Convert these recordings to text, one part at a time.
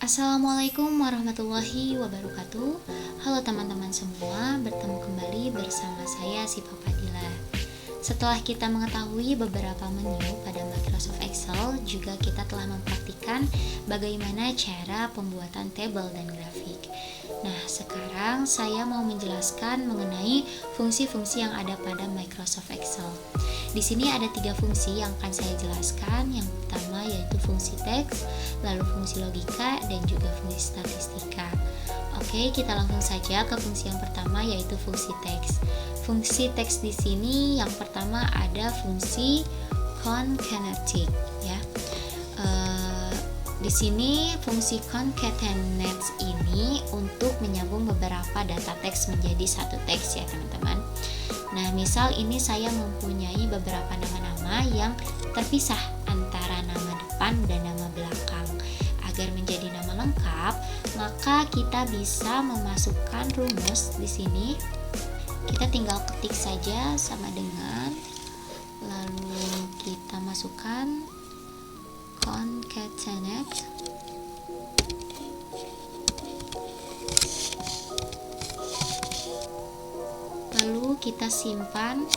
Assalamualaikum warahmatullahi wabarakatuh. Halo teman-teman semua, bertemu kembali bersama saya Siva Fadila. Setelah kita mengetahui beberapa menu pada Microsoft Excel, juga kita telah mempraktikkan bagaimana cara pembuatan tabel dan grafik. Nah, sekarang saya mau menjelaskan mengenai fungsi-fungsi yang ada pada Microsoft Excel. Di sini ada 3 fungsi yang akan saya jelaskan. Yang pertama yaitu fungsi teks, lalu fungsi logika, dan juga fungsi statistika. Oke, kita langsung saja ke fungsi yang pertama yaitu fungsi teks. Fungsi teks di sini yang pertama ada fungsi concatenate ya. Di sini fungsi concatenate ini untuk menyambung beberapa data teks menjadi satu teks ya teman-teman. Nah, misal ini saya mempunyai beberapa nama-nama yang terpisah antara nama depan dan nama belakang. Agar menjadi nama lengkap, maka kita bisa memasukkan rumus di sini. Kita tinggal ketik saja sama dengan, lalu kita masukkan concatenate. Lalu kita simpan,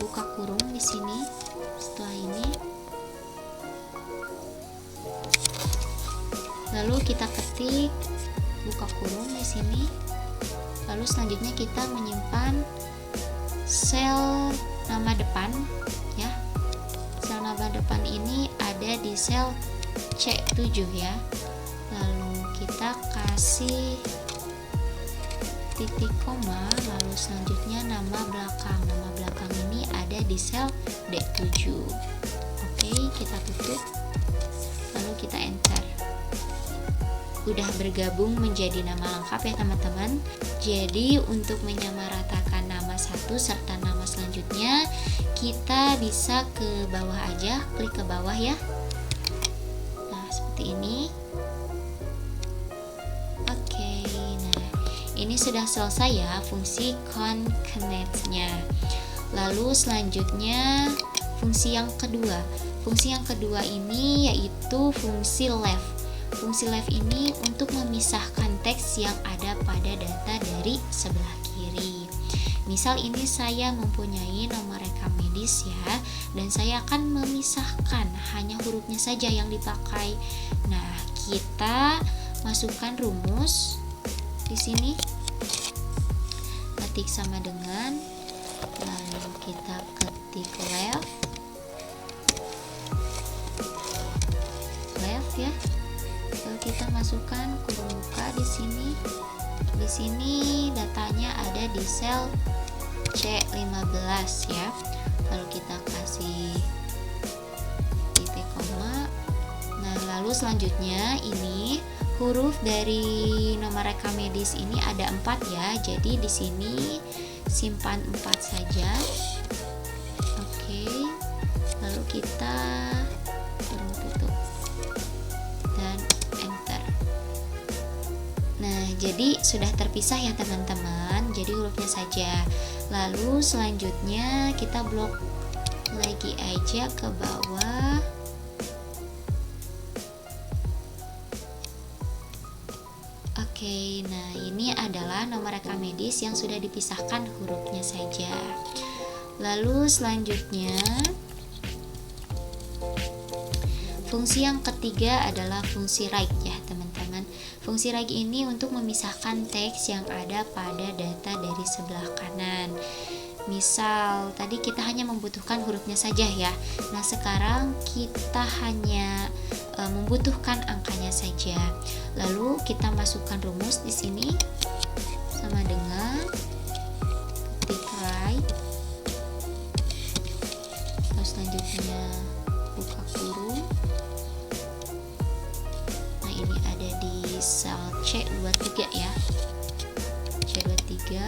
buka kurung di sini. Setelah ini, lalu kita ketik, buka kurung di sini. Lalu selanjutnya kita menyimpan sel nama depan ya. Sel nama depan ini ada di sel C7 ya. Lalu kita kasih titik koma, lalu selanjutnya nama belakang. Nama belakang ini ada di sel D7. Oke, kita tutup. Lalu kita enter. Udah bergabung menjadi nama lengkap ya teman-teman. Jadi untuk menyamaratakan nama satu serta nama selanjutnya, kita bisa ke bawah aja, klik ke bawah ya. Nah, seperti ini. Oke, nah ini sudah selesai ya fungsi concatenate-nya. Lalu selanjutnya fungsi yang kedua. Fungsi yang kedua ini yaitu fungsi left. Fungsi left ini untuk memisahkan teks yang ada pada data dari sebelah kiri. Misal ini saya mempunyai nomor rekam medis ya, dan saya akan memisahkan hanya hurufnya saja yang dipakai. Nah, kita masukkan rumus di sini. Ketik sama dengan, lalu kita ketik left ya. Lalu kita masukkan kurung buka di sini. Di sini datanya ada di sel C15 ya. Lalu kita kasih titik koma. Nah, lalu selanjutnya ini huruf dari nomor rekam medis ini ada 4 ya. Jadi di sini simpan 4 saja. Oke. Lalu kita tutup. Jadi sudah terpisah ya teman-teman. Jadi hurufnya saja. Lalu selanjutnya kita blok lagi aja ke bawah. Oke, nah ini adalah nomor rekam medis yang sudah dipisahkan hurufnya saja. Lalu selanjutnya fungsi yang ketiga adalah fungsi right ya teman-teman. Fungsi right ini untuk memisahkan teks yang ada pada data dari sebelah kanan. Misal tadi kita hanya membutuhkan hurufnya saja ya. Nah, sekarang kita hanya membutuhkan angkanya saja. Lalu kita masukkan rumus di sini sama dengan ketik right. Lalu selanjutnya buka kurung. Nah, ini ada di sel C23 ya. C23.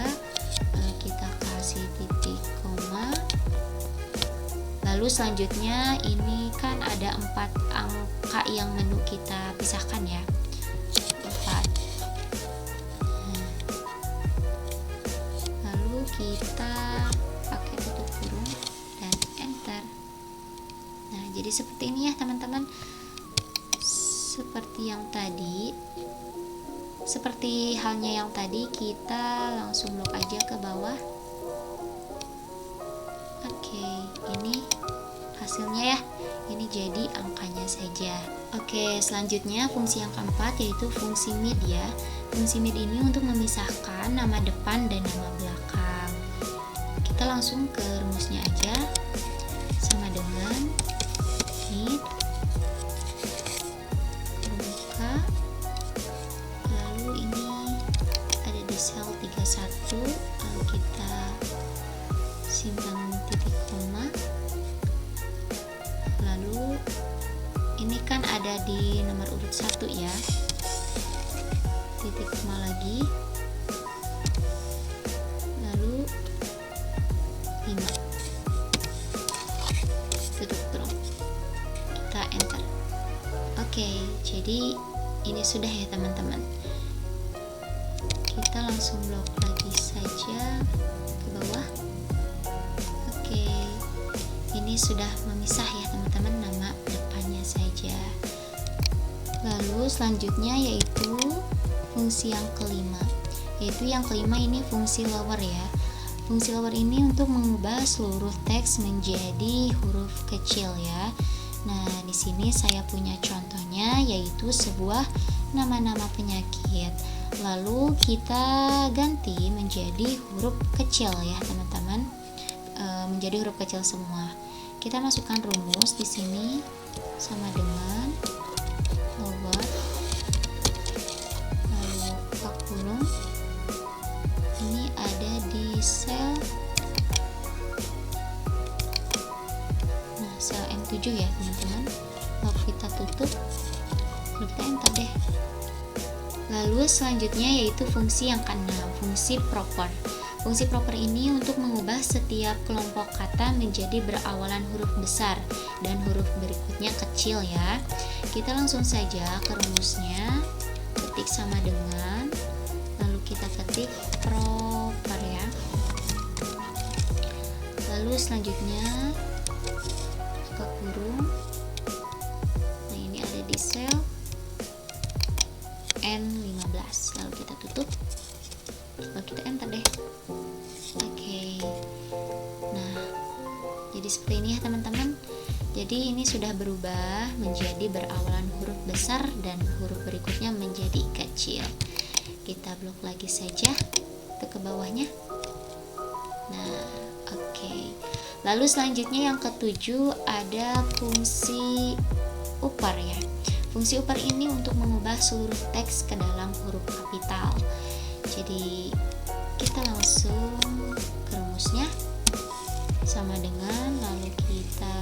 Kita kasih titik koma. Lalu selanjutnya ini kan ada 4 angka yang menu kita pisahkan ya. 4. Lalu kita pakai tutup kurung dan enter. Nah, jadi seperti ini ya teman-teman. seperti halnya yang tadi, kita langsung blok aja ke bawah. Oke, ini hasilnya ya, ini jadi angkanya saja. Oke, selanjutnya fungsi yang keempat yaitu fungsi mid ya. Fungsi mid ini untuk memisahkan nama depan dan nama belakang. Kita langsung ke rumusnya aja, sama dengan mid buka, lalu ini ada di sel 31, lalu kita simpan titik koma, lalu ini kan ada di nomor urut 1 ya, titik koma lagi, lalu 5, tutup kurung, kita enter. Oke, jadi ini sudah ya teman-teman. Kita langsung blok lagi saja ke bawah. Oke, ini sudah memisah ya teman-teman, nama depannya saja. Lalu selanjutnya yaitu fungsi yang kelima, ini fungsi lower ya. Fungsi lower ini untuk mengubah seluruh teks menjadi huruf kecil ya. Nah, di sini saya punya contohnya yaitu sebuah nama-nama penyakit. Lalu kita ganti menjadi huruf kecil ya teman-teman, menjadi huruf kecil semua. Kita masukkan rumus di sini sama dengan lower, lalu buka kurung. Ini ada di sel M7 ya teman-teman. Lalu kita tutup, lalu kita enter deh. Lalu selanjutnya yaitu fungsi yang keenam, fungsi proper. Fungsi proper ini untuk mengubah setiap kelompok kata menjadi berawalan huruf besar dan huruf berikutnya kecil ya. Kita langsung saja ke rumusnya, ketik sama dengan, lalu kita ketik proper ya. Lalu selanjutnya buka kurung. Nah, ini ada di sel N15, lalu kita tutup, lalu kita enter deh. Oke, nah jadi seperti ini ya teman-teman. Jadi ini sudah berubah menjadi berawalan huruf besar dan huruf berikutnya menjadi kecil. Kita blok lagi saja ke bawahnya. Nah, oke. Lalu selanjutnya yang ketujuh ada fungsi upper ya. Fungsi upper ini untuk mengubah seluruh teks ke dalam huruf kapital. Jadi kita langsung ke rumusnya sama dengan, lalu kita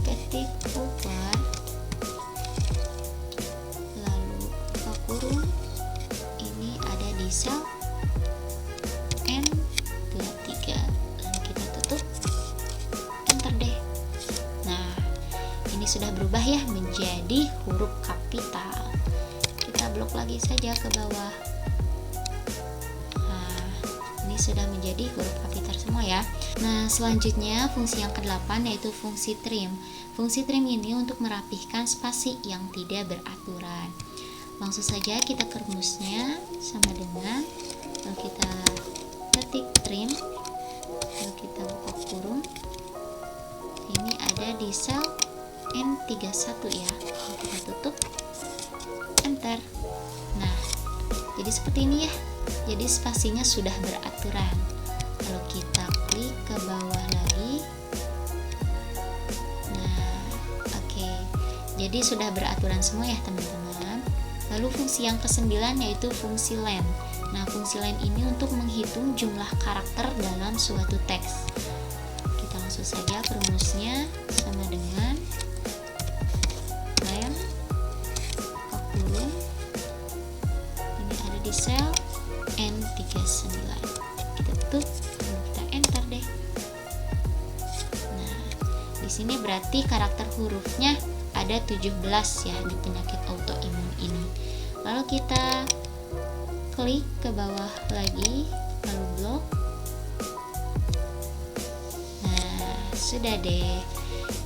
ketik upper, lalu buka kurung. Ini ada di sel N23, lalu kita tutup, enter deh. Nah, ini sudah berubah ya menjadi huruf kapital. Kita blok lagi saja ke bawah. Nah, ini sudah menjadi huruf kapital semua ya. Nah, selanjutnya fungsi yang ke-8 yaitu fungsi trim. Fungsi trim ini untuk merapihkan spasi yang tidak beraturan. Langsung saja kita ke rumusnya sama dengan, lalu kita ketik trim, lalu kita buka kurung. Ini ada di sel N31 ya, lalu kita tutup, enter. Nah, jadi seperti ini ya, jadi spasinya sudah beraturan. Lalu kita klik ke bawah lagi. Nah, oke, jadi sudah beraturan semua ya teman-teman. Lalu fungsi yang ke-9 yaitu fungsi len. Nah, fungsi len ini untuk menghitung jumlah karakter dalam suatu teks. Kita langsung saja ke rumusnya sama dengan len, buka kurung. Ini ada di sel N39. Kita tutup, lalu kita enter deh. Nah, di sini berarti karakter hurufnya ada 17 ya di penyakit autoimun ini. Lalu kita klik ke bawah lagi, lalu blok. Nah, sudah deh.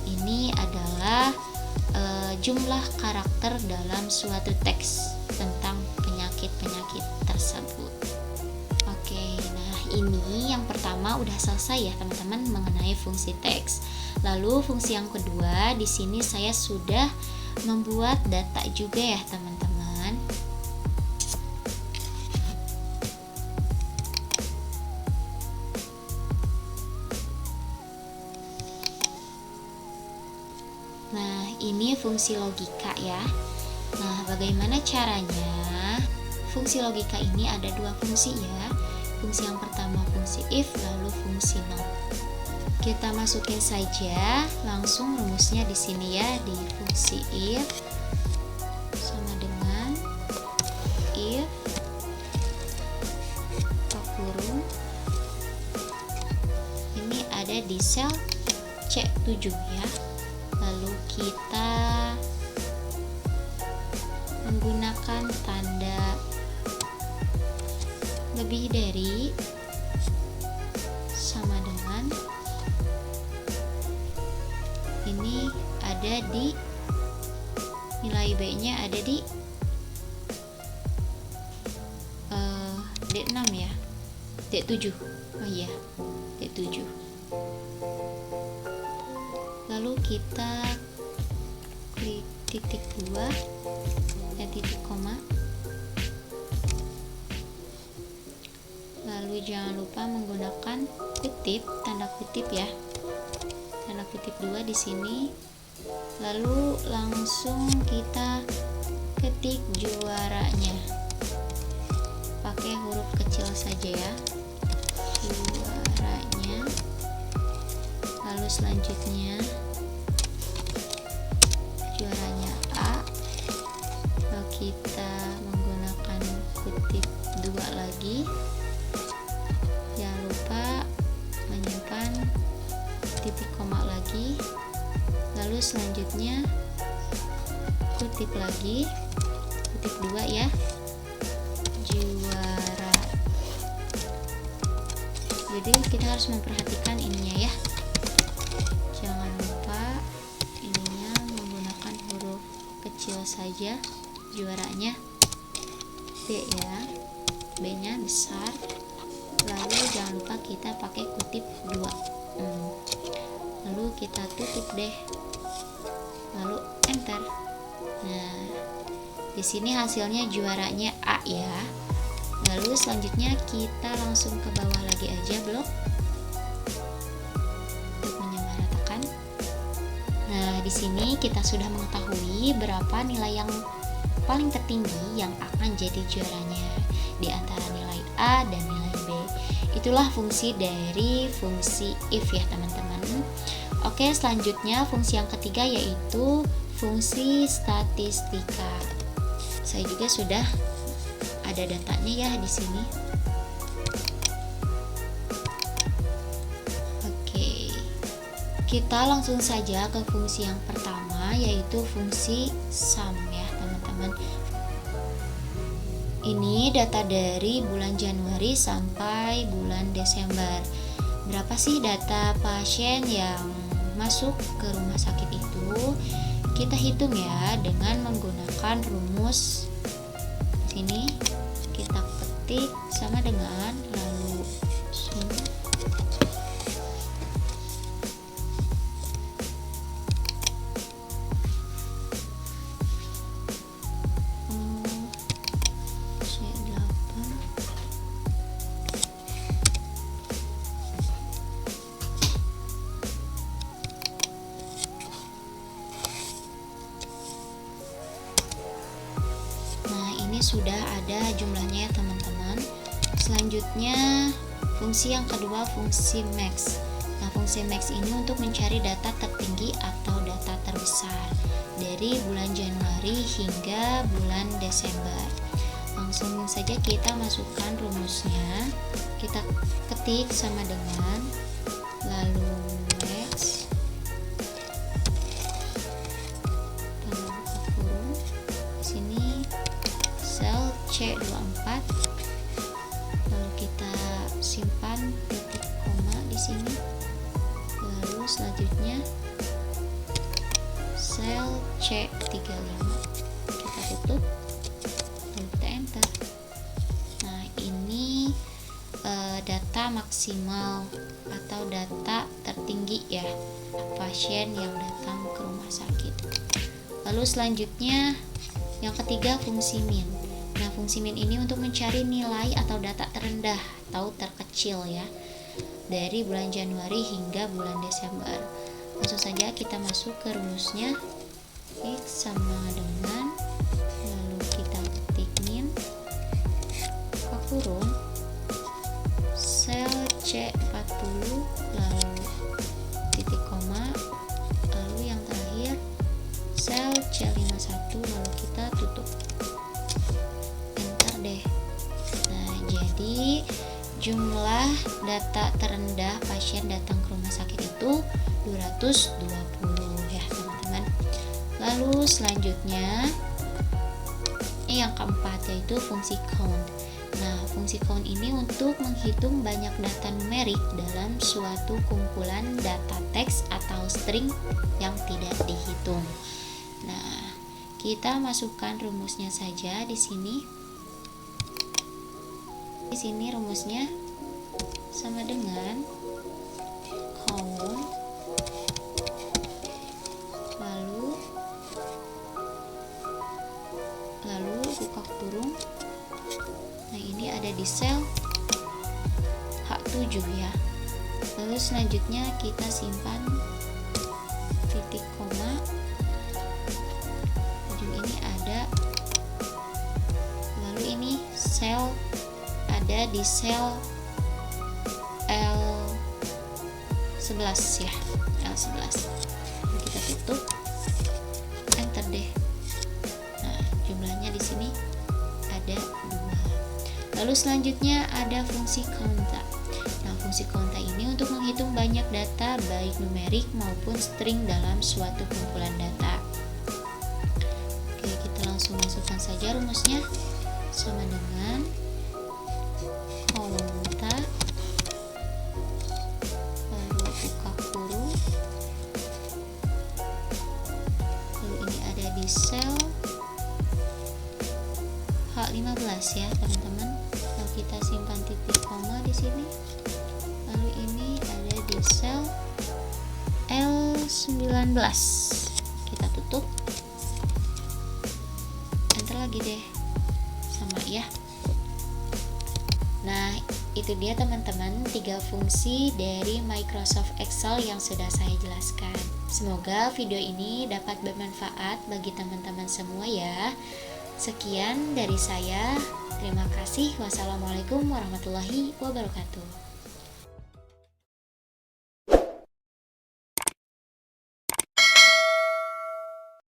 Ini adalah jumlah karakter dalam suatu teks tentang penyakit-penyakit tersebut. Oke, nah ini yang pertama udah selesai ya teman-teman mengenai fungsi teks. Lalu fungsi yang kedua, di sini saya sudah membuat data juga ya teman-teman. Nah, ini fungsi logika ya. Nah, bagaimana caranya? Fungsi logika ini ada dua fungsi ya. Fungsi yang pertama fungsi if, lalu fungsi not. Kita masukin saja langsung rumusnya di sini ya, di fungsi if sama dengan if kurung ini ada di sel C7 ya. Lalu kita menggunakan tanda lebih dari sama dengan ini ada di nilai B nya ada di D6 ya, D7. Oh iya, D7. Lalu kita klik titik 2 dan titik koma. Lalu jangan lupa menggunakan kutip, tanda kutip ya. Tanda kutip 2 di sini. Lalu langsung kita ketik juaranya. Pakai huruf kecil saja ya. Juaranya. Lalu selanjutnya juaranya A. Lalu kita menggunakan kutip 2 lagi. Jangan lupa menyimpan titik koma lagi. Lalu selanjutnya kutip lagi, kutip 2 ya, juara. Jadi kita harus memperhatikan ininya ya, jangan lupa ininya menggunakan huruf kecil saja, juaranya B ya, B nya besar. Lalu jangan lupa kita pakai kutip 2. Lalu kita tutup deh, lalu enter. Nah, di sini hasilnya juaranya A ya. Lalu selanjutnya kita langsung ke bawah lagi aja blok untuk menyamaratakan. Nah, di sini kita sudah mengetahui berapa nilai yang paling tertinggi yang akan jadi juaranya di antara nilai A dan nilai B. Itulah fungsi dari fungsi if ya teman-teman. Oke, selanjutnya fungsi yang ketiga yaitu fungsi statistika. Saya juga sudah ada datanya ya di sini. Oke. Kita langsung saja ke fungsi yang pertama yaitu fungsi sum ya teman-teman. Ini data dari bulan Januari sampai bulan Desember. Berapa sih data pasien yang masuk ke rumah sakit itu? Kita hitung ya dengan menggunakan rumus sini. Kita ketik sama dengan lalu sum sudah ada jumlahnya ya teman-teman. Selanjutnya fungsi yang kedua fungsi max. Nah, fungsi max ini untuk mencari data tertinggi atau data terbesar dari bulan Januari hingga bulan Desember. Langsung saja kita masukkan rumusnya. Kita ketik sama dengan lalu max tanda buka kurung di sini sel C24, lalu kita simpan titik koma di sini. Lalu selanjutnya sel sel C35. Kita tutup, lalu kita enter. Nah, ini data maksimal atau data tertinggi ya pasien yang datang ke rumah sakit. Lalu selanjutnya yang ketiga, fungsi min. Nah, fungsi min ini untuk mencari nilai atau data terendah atau terkecil ya dari bulan Januari hingga bulan Desember. Langsung saja kita masuk ke rumusnya. X sama dengan, lalu kita ketik min, buka kurung, sel C40, lalu titik koma, lalu yang terakhir sel C51, lalu kita tutup, enter deh. Nah, jadi jumlah data terendah pasien datang ke rumah sakit itu 220 ya teman-teman. Lalu selanjutnya yang keempat yaitu fungsi count. Nah, fungsi count ini untuk menghitung banyak data numerik dalam suatu kumpulan data teks atau string yang tidak dihitung. Nah, kita masukkan rumusnya saja di sini. Di sini rumusnya sama dengan count, lalu buka kurung. Nah, ini ada di sel H7 ya. Lalu selanjutnya kita simpan titik koma. Ujung ini ada. Lalu ini sel ada di sel L11 ya, L11. Lalu kita tutup, enter deh. Nah, jumlahnya di sini ada 2. Lalu selanjutnya ada fungsi counta. Nah, fungsi counta ini untuk menghitung banyak data baik numerik maupun string dalam suatu kumpulan data. Oke, kita langsung masukkan saja rumusnya sama dengan counta, lalu buka kurung, lalu ini ada di sel H15 ya teman-teman. Lalu kita simpan titik koma di sini. Lalu ini ada di sel L19. Kita tutup, enter lagi deh, sama ya. Nah, itu dia teman-teman 3 fungsi dari Microsoft Excel yang sudah saya jelaskan. Semoga video ini dapat bermanfaat bagi teman-teman semua ya. Sekian dari saya. Terima kasih. Wassalamualaikum warahmatullahi wabarakatuh.